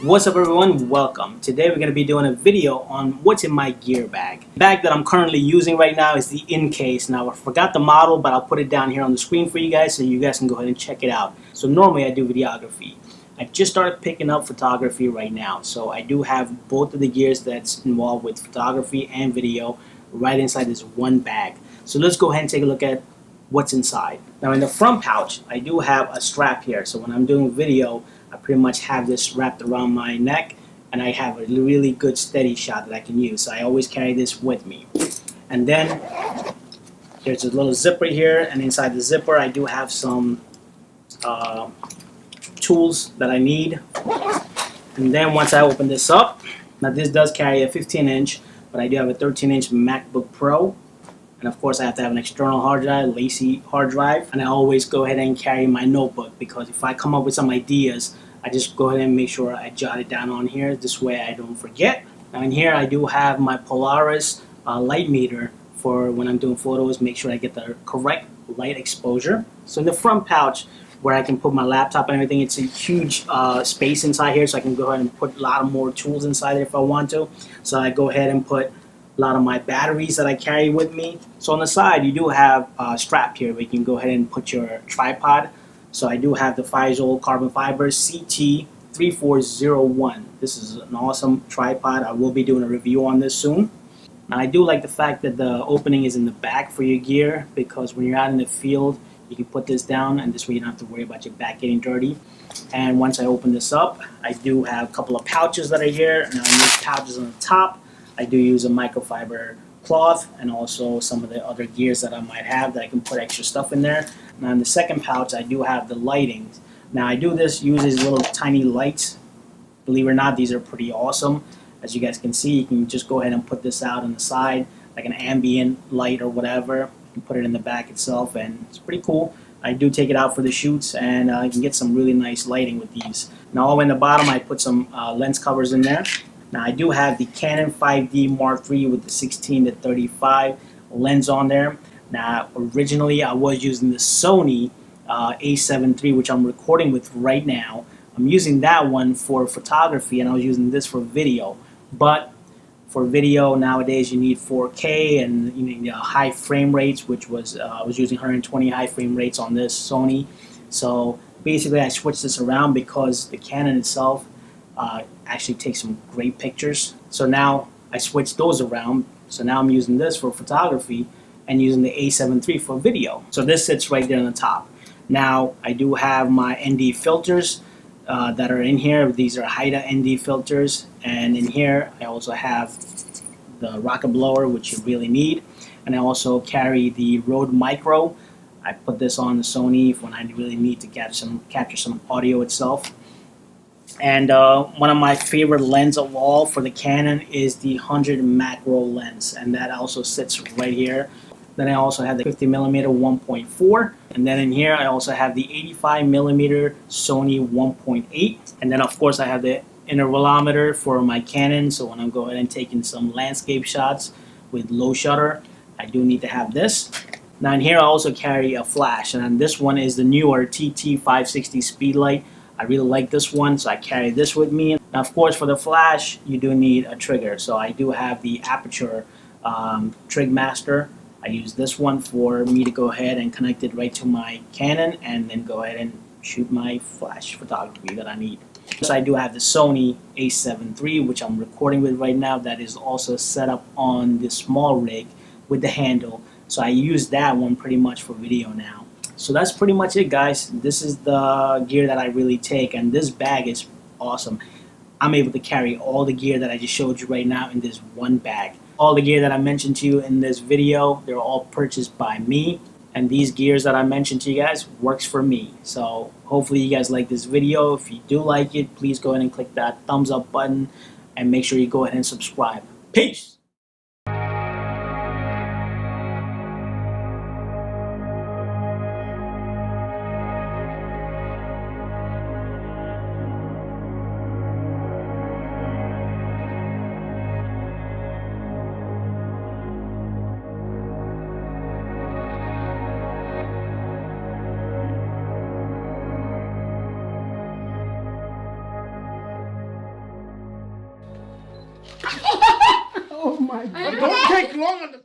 What's up everyone, welcome. Today we're going to be doing a video on what's in my gear bag. The bag that I'm currently using right now is the Incase. Now I forgot the model, but I'll put it down here on the screen for you guys so you guys can go ahead and check it out. So normally I do videography. I just started picking up photography right now. So I do have both of the gears that's involved with photography and video right inside this one bag. So let's go ahead and take a look at what's inside. Now in the front pouch, I do have a strap here. So when I'm doing video, I pretty much have this wrapped around my neck and I have a really good steady shot that I can use. So I always carry this with me. And then there's a little zipper here, and inside the zipper I do have some tools that I need. And then once I open this up, now this does carry a 15-inch, but I do have a 13-inch MacBook Pro. And of course I have to have an external hard drive, Lacie hard drive. And I always go ahead and carry my notebook, because if I come up with some ideas, I just go ahead and make sure I jot it down on here. This way I don't forget. Now in here I do have my Polaris light meter for when I'm doing photos, make sure I get the correct light exposure. So in the front pouch where I can put my laptop and everything, it's a huge space inside here, so I can go ahead and put a lot of more tools inside there if I want to. So I go ahead and put a lot of my batteries that I carry with me. So on the side you do have a strap here where you can go ahead and put your tripod. So I do have the Feisol carbon fiber CT3401. This is an awesome tripod. I will be doing a review on this soon. Now I do like the fact that the opening is in the back for your gear, because when you're out in the field you can put this down and this way you don't have to worry about your back getting dirty. And once I open this up, I do have a couple of pouches that are here. Now in these pouches on the top, I do use a microfiber cloth and also some of the other gears that I might have that I can put extra stuff in there. Now in the second pouch I do have the lighting. Now I do use these little tiny lights. Believe it or not, these are pretty awesome. As you guys can see, you can just go ahead and put this out on the side like an ambient light or whatever. You can put it in the back itself and it's pretty cool. I do take it out for the shoots, and you can get some really nice lighting with these. Now all the way in the bottom I put some lens covers in there. Now I do have the Canon 5D Mark III with the 16-35 lens on there. Now originally I was using the Sony A7iii, which I'm recording with right now. I'm using that one for photography and I was using this for video. But for video nowadays you need 4K and you need high frame rates, which was I was using 120 high frame rates on this Sony. So basically I switched this around because the Canon itself actually takes some great pictures. So now I switched those around. So now I'm using this for photography and using the A7iii for video. So this sits right there on the top. Now I do have my ND filters that are in here. These are Haida ND filters, and in here I also have the rocket blower, which you really need, and I also carry the Rode Micro. I put this on the Sony when I really need to capture some audio itself. And one of my favorite lens of all for the Canon is the 100 macro lens, and that also sits right here. Then I also have the 50mm 1.4, and then in here I also have the 85mm Sony 1.8, and then of course I have the intervalometer for my Canon, so when I'm going and taking some landscape shots with low shutter, I do need to have this. Now in here I also carry a flash, and this one is the newer TT560 Speedlight. I really like this one, so I carry this with me. Now of course for the flash you do need a trigger, so I do have the Aperture Trig Master. I use this one for me to go ahead and connect it right to my Canon and then go ahead and shoot my flash photography that I need. So I do have the Sony A7iii, which I'm recording with right now, that is also set up on this small rig with the handle. So I use that one pretty much for video now. So that's pretty much it, guys. This is the gear that I really take, and this bag is awesome. I'm able to carry all the gear that I just showed you right now in this one bag. All the gear that I mentioned to you in this video, they're all purchased by me, and these gears that I mentioned to you guys works for me. So hopefully you guys like this video. If you do like it, please go ahead and click that thumbs up button and make sure you go ahead and subscribe. Peace! Oh my God. Don't take long on the